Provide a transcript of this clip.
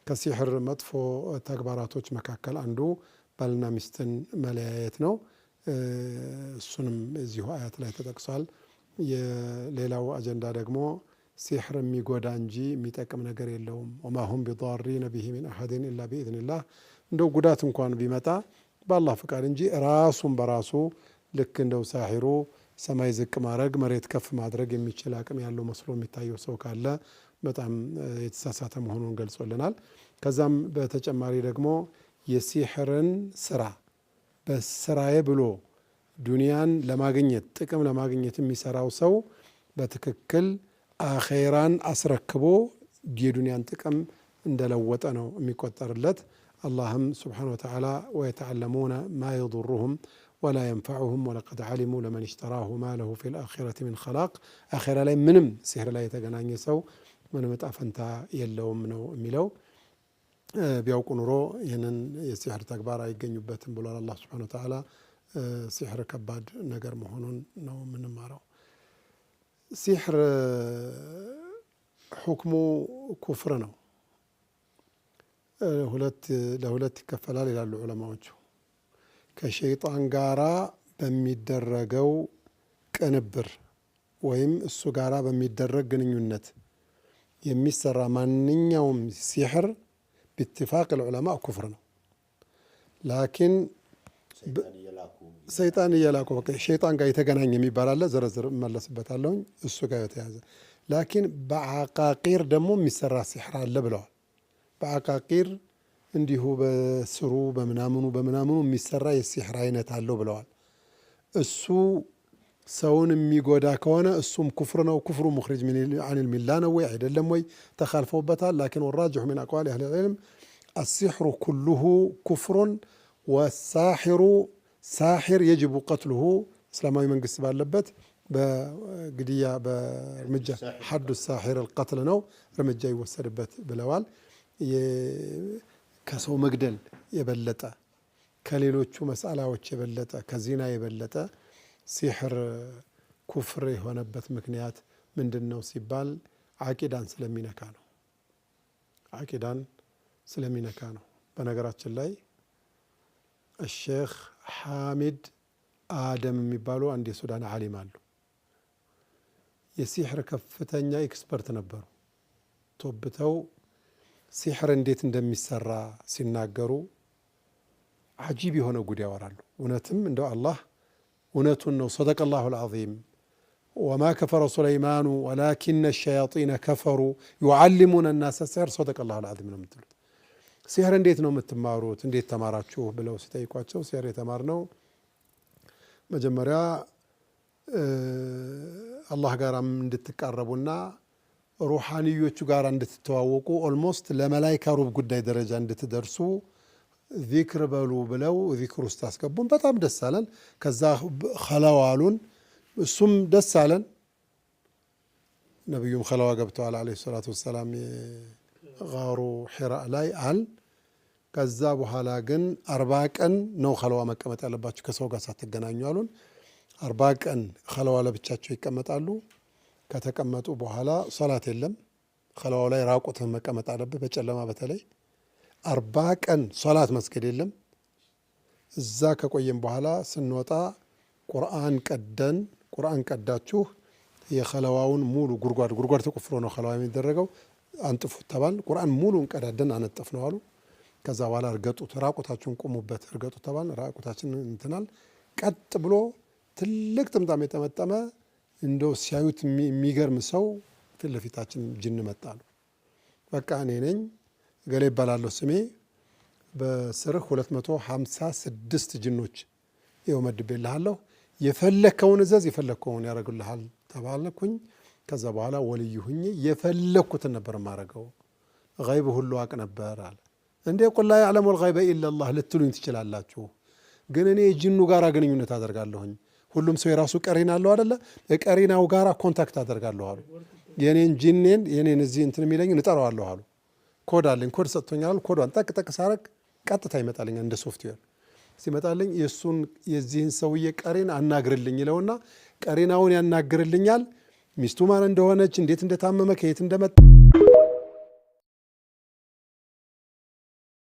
ከሲሕር መጥፎ ተግባራቶች መካከል አንዱ ባልና ሚስትን መለያየት ነው። እሱንም እዚሁ አያት ላይ ተጠቅሷል። የሌላው አጀንዳ ደግሞ ሲሕር የሚጎዳ እንጂ የሚጠቅም ነገር የለውም። ወማ ሁም ቢዳሪነ ቢሂ ሚን አሐድን ኢላ ቢኢዝኒላህ። እንደው ጉዳት እንኳን ቢመጣ በአላህ ፍቃድ እንጂ ራሱን በራሱ ልክ እንደው ሳሒሩ ሰማይ ዝቅ ማድረግ መሬት ከፍ ማድረግ የሚችል አቅም ያለው መስሎ የሚታየው ሰው ካለ በጣም የተሳሳተ መሆኑን ገልጾልናል። ከዛም በተጨማሪ ደግሞ የሲሕርን ስራ በስራዬ ብሎ ዱንያን ለማግኘት ጥቅም ለማግኘት የሚሰራው ሰው በትክክል አኼራን አስረክቦ የዱንያን ጥቅም እንደለወጠ ነው የሚቆጠርለት። አላህም ስብሓነሁ ወተዓላ ወየተዓለሙነ ማ የዱሩሁም ወላ የንፈዑሁም ወለቀድ ዓሊሙ ለመን እሽተራሁ ማ ለሁ ፊል አኺረቲ ሚን ኸላቅ። አኼራ ላይ ምንም ሲሕር ላይ የተገናኘ ሰው ምንም እጣ ፈንታ የለውም ነው የሚለው። ቢያውቁ ኑሮ ይህንን የሲሕር ተግባር አይገኙበትም ብሏል አላህ ስብሓነሁ ወተዓላ። ሲሕር ከባድ ነገር መሆኑን ነው የምንማረው። ሲሕር ሁክሙ ኩፍር ነው። ለሁለት ይከፈላል ይላሉ ዑለማዎቹ። ከሸይጣን ጋራ በሚደረገው ቅንብር ወይም እሱ ጋራ በሚደረግ ግንኙነት የሚሰራ ማንኛውም ሲሕር باتفاق العلماء كفر ነው። ላኪን ሰይጣን እየላኩ በቃ ሸይጣን ጋር የተገናኘ የሚባል አለ። ዝርዝር እመለስበታለሁ። እሱ ጋር የተያዘ ላኪን በአቃቂር ደግሞ የሚሰራ ሲሕር አለ ብለዋል። በአቃቂር እንዲሁ በስሩ በምናምኑ የሚሰራ የሲሕር አይነት አለው ብለዋል። እሱ ሰውን የሚጎዳ ከሆነ እሱም ኩፍር ነው። ኩፍሩ ሙኽሪጅ አን ልሚላ ነው ወይ አይደለም ወይ ተኻልፈውበታል። ላኪን ወራጅሑ ሚን አቅዋል አህሊ ልዕልም አሲሕሩ ኩሉሁ ኩፍሩን ወሳሒሩ ሳሒር የጅቡ ቀትሉሁ። እስላማዊ መንግስት ባለበት በግድያ በእርምጃ ሐዱ ሳሒር አልቀትል ነው እርምጃ ይወሰድበት ብለዋል። ከሰው መግደል የበለጠ ከሌሎቹ መስአላዎች የበለጠ ከዚና የበለጠ ሲሕር ኩፍር የሆነበት ምክንያት ምንድን ነው ሲባል ዓቂዳን ስለሚነካ ነው። ዓቂዳን ስለሚነካ ነው። በነገራችን ላይ ሼክ ሐሚድ አደም የሚባሉ አንድ የሱዳን ዓሊም አሉ። የሲሕር ከፍተኛ ኤክስፐርት ነበሩ። ቶብተው ሲሕር እንዴት እንደሚሰራ ሲናገሩ አጂብ የሆነ ጉድ ያወራሉ። እውነትም እንደው አላህ እውነቱን ነው። ሰደቀ ላሁ ልዓዚም ወማ ከፈረ ሱለይማኑ ወላኪነ ሸያጢነ ከፈሩ ዩዓሊሙነ ናሰ ሲሕር። ሰደቀ ላሁ ልዓዚም ነው የምትሉት። ሲሕር እንዴት ነው የምትማሩት? እንዴት ተማራችሁ ብለው ሲጠይቋቸው ሲሕር የተማርነው መጀመሪያ አላህ ጋራም እንድትቃረቡና ሩሓንዮቹ ጋር እንድትተዋወቁ ኦልሞስት ለመላይካ ሩብ ጉዳይ ደረጃ እንድትደርሱ ዚክር በሉ ብለው ዚክር ውስጥ አስገቡን። በጣም ደስ አለን። ከዛ ኸለዋ አሉን። እሱም ደስ አለን። ነቢዩም ኸለዋ ገብተዋል ዓለይሂ ሰላቱ ወሰላም ጋሩ ሒራ ላይ አል። ከዛ በኋላ ግን 40 ቀን ነው ኸለዋ መቀመጥ ያለባቸው ከሰው ጋር ሳትገናኙ አሉን። 40 ቀን ኸለዋ ለብቻቸው ይቀመጣሉ። ከተቀመጡ በኋላ ሶላት የለም። ኸለዋው ላይ ራቁትህን መቀመጥ አለብህ፣ በጨለማ በተለይ 40 ቀን ሶላት መስገድ የለም። እዛ ከቆየም በኋላ ስንወጣ ቁርአን ቀዳችሁ የኸለዋውን ሙሉ ጉድጓድ ተቆፍሮ ነው ኸለዋ የሚደረገው፣ አንጥፉት ተባል። ቁርአን ሙሉ እንቀዳደን አነጠፍ ነው አሉ። ከዛ በኋላ እርገጡት፣ ራቁታችሁን ቁሙበት፣ እርገጡት ተባል። ራቁታችን እንትናል። ቀጥ ብሎ ትልቅ ጥምጣም የጠመጠመ እንደው ሲያዩት የሚገርም ሰው ፊት ለፊታችን ጅን መጣሉ። በቃ እኔ ነኝ ገሌ ይባላለሁ ስሜ፣ በስርህ 256 ጅኖች ይኸው መድቤልሃለሁ፣ የፈለከውን እዘዝ የፈለከውን ያደርጉልሃል ተባልኩኝ። ከዛ በኋላ ወልይ ሁኜ የፈለኩትን ነበር ማረገው፣ ገይብ ሁሉ አቅ ነበር አለ። እንዴ ቁል ላ ያዕለሙል ገይበ ኢለላህ ልትሉኝ ትችላላችሁ፣ ግን እኔ ጅኑ ጋራ ግንኙነት አደርጋለሁኝ። ሁሉም ሰው የራሱ ቀሪና አለው አይደለ? ቀሪናው ጋራ ኮንታክት አደርጋለሁ አሉ። የኔን ጂኔን የኔን እዚህ እንትን የሚለኝ እጠራዋለሁ አሉ። ኮድ አለኝ፣ ኮድ ሰጥቶኛል። ኮዷን ጠቅ ሳረግ ቀጥታ ይመጣልኛል እንደ ሶፍትዌር። ሲመጣልኝ የዚህን ሰውዬ ቀሪን አናግርልኝ ይለውና ቀሪናውን ያናግርልኛል። ሚስቱ ማን እንደሆነች፣ እንዴት እንደታመመ፣ ከየት እንደመጣ